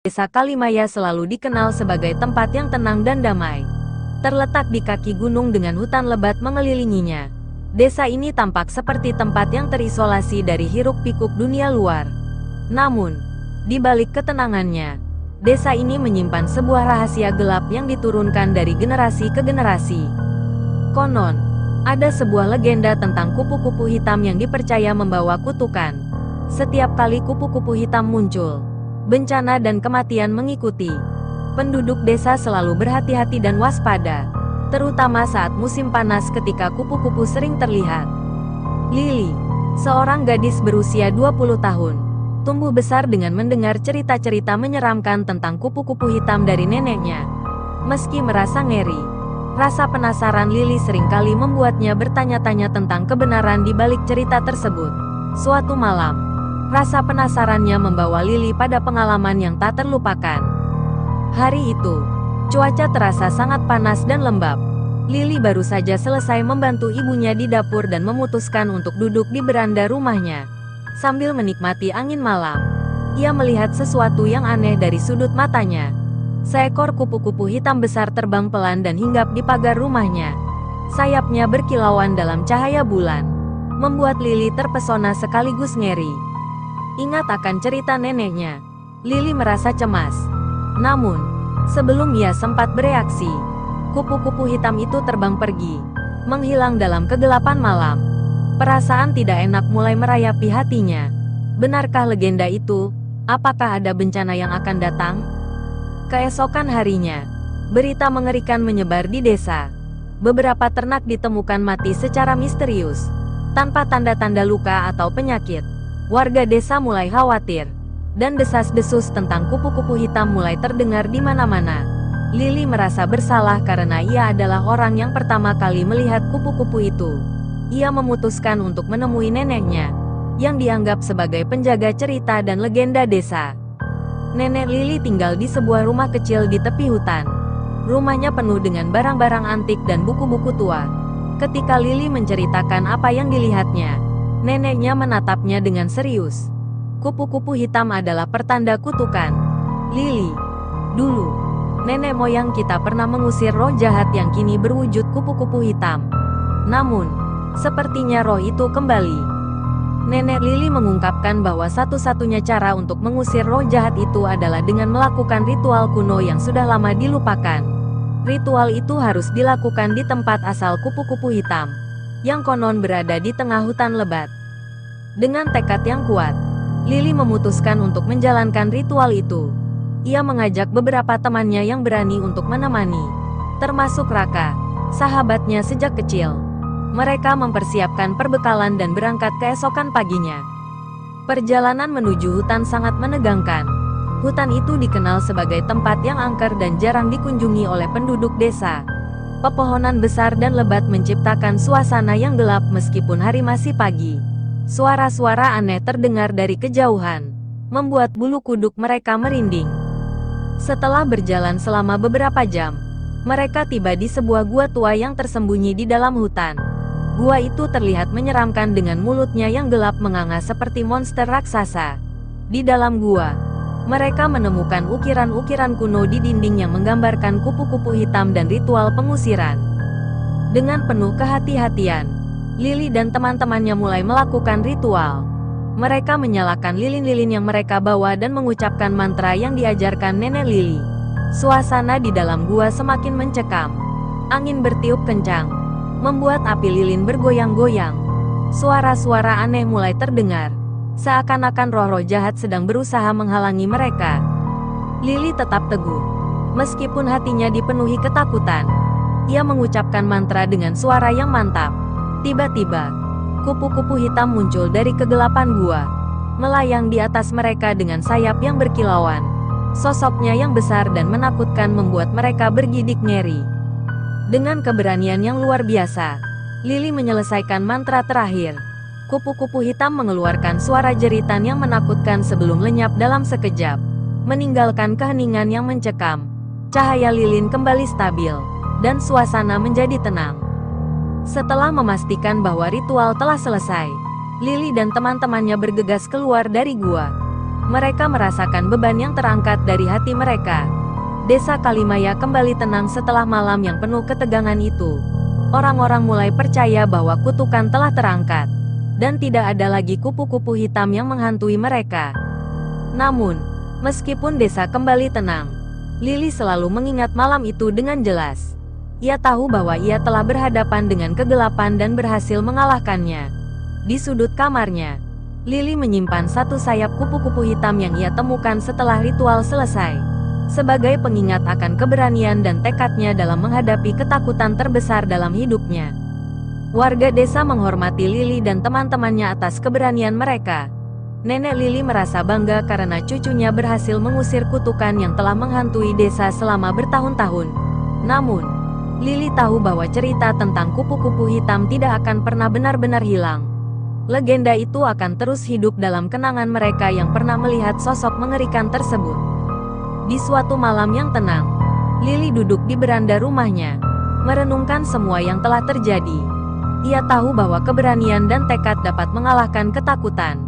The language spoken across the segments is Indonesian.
Desa Kalimaya selalu dikenal sebagai tempat yang tenang dan damai. Terletak di kaki gunung dengan hutan lebat mengelilinginya, desa ini tampak seperti tempat yang terisolasi dari hiruk-pikuk dunia luar. Namun, di balik ketenangannya, desa ini menyimpan sebuah rahasia gelap yang diturunkan dari generasi ke generasi. Konon, ada sebuah legenda tentang kupu-kupu hitam yang dipercaya membawa kutukan. Setiap kali kupu-kupu hitam muncul, bencana dan kematian mengikuti. Penduduk desa selalu berhati-hati dan waspada, terutama saat musim panas ketika kupu-kupu sering terlihat. Lily, seorang gadis berusia 20 tahun, tumbuh besar dengan mendengar cerita-cerita menyeramkan tentang kupu-kupu hitam dari neneknya. Meski merasa ngeri, rasa penasaran Lily seringkali membuatnya bertanya-tanya tentang kebenaran di balik cerita tersebut. Suatu malam, rasa penasarannya membawa Lily pada pengalaman yang tak terlupakan. Hari itu, cuaca terasa sangat panas dan lembab. Lily baru saja selesai membantu ibunya di dapur dan memutuskan untuk duduk di beranda rumahnya. Sambil menikmati angin malam, ia melihat sesuatu yang aneh dari sudut matanya. Seekor kupu-kupu hitam besar terbang pelan dan hinggap di pagar rumahnya. Sayapnya berkilauan dalam cahaya bulan, membuat Lily terpesona sekaligus ngeri. Ingat akan cerita neneknya, Lily merasa cemas. Namun, sebelum ia sempat bereaksi, kupu-kupu hitam itu terbang pergi, menghilang dalam kegelapan malam. Perasaan tidak enak mulai merayapi hatinya. Benarkah legenda itu? Apakah ada bencana yang akan datang? Keesokan harinya, berita mengerikan menyebar di desa. Beberapa ternak ditemukan mati secara misterius, tanpa tanda-tanda luka atau penyakit. Warga desa mulai khawatir, dan desas-desus tentang kupu-kupu hitam mulai terdengar di mana-mana. Lily merasa bersalah karena ia adalah orang yang pertama kali melihat kupu-kupu itu. Ia memutuskan untuk menemui neneknya, yang dianggap sebagai penjaga cerita dan legenda desa. Nenek Lily tinggal di sebuah rumah kecil di tepi hutan. Rumahnya penuh dengan barang-barang antik dan buku-buku tua. Ketika Lily menceritakan apa yang dilihatnya, neneknya menatapnya dengan serius. Kupu-kupu hitam adalah pertanda kutukan. Lily, dulu, nenek moyang kita pernah mengusir roh jahat yang kini berwujud kupu-kupu hitam. Namun, sepertinya roh itu kembali. Nenek Lily mengungkapkan bahwa satu-satunya cara untuk mengusir roh jahat itu adalah dengan melakukan ritual kuno yang sudah lama dilupakan. Ritual itu harus dilakukan di tempat asal kupu-kupu hitam, yang konon berada di tengah hutan lebat. Dengan tekad yang kuat, Lily memutuskan untuk menjalankan ritual itu. Ia mengajak beberapa temannya yang berani untuk menemani, termasuk Raka, sahabatnya sejak kecil. Mereka mempersiapkan perbekalan dan berangkat keesokan paginya. Perjalanan menuju hutan sangat menegangkan. Hutan itu dikenal sebagai tempat yang angker dan jarang dikunjungi oleh penduduk desa. Pepohonan besar dan lebat menciptakan suasana yang gelap meskipun hari masih pagi. Suara-suara aneh terdengar dari kejauhan, membuat bulu kuduk mereka merinding. Setelah berjalan selama beberapa jam, mereka tiba di sebuah gua tua yang tersembunyi di dalam hutan. Gua itu terlihat menyeramkan dengan mulutnya yang gelap menganga seperti monster raksasa. Di dalam gua, mereka menemukan ukiran-ukiran kuno di dinding yang menggambarkan kupu-kupu hitam dan ritual pengusiran. Dengan penuh kehati-hatian, Lily dan teman-temannya mulai melakukan ritual. Mereka menyalakan lilin-lilin yang mereka bawa dan mengucapkan mantra yang diajarkan nenek Lily. Suasana di dalam gua semakin mencekam. Angin bertiup kencang, membuat api lilin bergoyang-goyang. Suara-suara aneh mulai terdengar, seakan-akan roh-roh jahat sedang berusaha menghalangi mereka. Lily tetap teguh, meskipun hatinya dipenuhi ketakutan. Ia mengucapkan mantra dengan suara yang mantap. Tiba-tiba, kupu-kupu hitam muncul dari kegelapan gua, melayang di atas mereka dengan sayap yang berkilauan. Sosoknya yang besar dan menakutkan membuat mereka bergidik ngeri. Dengan keberanian yang luar biasa, Lily menyelesaikan mantra terakhir. Kupu-kupu hitam mengeluarkan suara jeritan yang menakutkan sebelum lenyap dalam sekejap, meninggalkan keheningan yang mencekam. Cahaya lilin kembali stabil, dan suasana menjadi tenang. Setelah memastikan bahwa ritual telah selesai, Lily dan teman-temannya bergegas keluar dari gua. Mereka merasakan beban yang terangkat dari hati mereka. Desa Kalimaya kembali tenang setelah malam yang penuh ketegangan itu. Orang-orang mulai percaya bahwa kutukan telah terangkat, dan tidak ada lagi kupu-kupu hitam yang menghantui mereka. Namun, meskipun desa kembali tenang, Lily selalu mengingat malam itu dengan jelas. Ia tahu bahwa ia telah berhadapan dengan kegelapan dan berhasil mengalahkannya. Di sudut kamarnya, Lily menyimpan satu sayap kupu-kupu hitam yang ia temukan setelah ritual selesai, sebagai pengingat akan keberanian dan tekadnya dalam menghadapi ketakutan terbesar dalam hidupnya. Warga desa menghormati Lily dan teman-temannya atas keberanian mereka. Nenek Lily merasa bangga karena cucunya berhasil mengusir kutukan yang telah menghantui desa selama bertahun-tahun. Namun, Lily tahu bahwa cerita tentang kupu-kupu hitam tidak akan pernah benar-benar hilang. Legenda itu akan terus hidup dalam kenangan mereka yang pernah melihat sosok mengerikan tersebut. Di suatu malam yang tenang, Lily duduk di beranda rumahnya, merenungkan semua yang telah terjadi. Ia tahu bahwa keberanian dan tekad dapat mengalahkan ketakutan,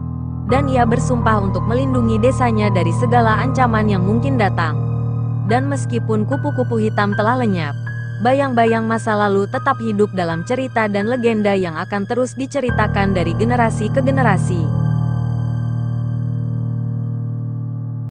dan ia bersumpah untuk melindungi desanya dari segala ancaman yang mungkin datang. Dan meskipun kupu-kupu hitam telah lenyap, bayang-bayang masa lalu tetap hidup dalam cerita dan legenda yang akan terus diceritakan dari generasi ke generasi.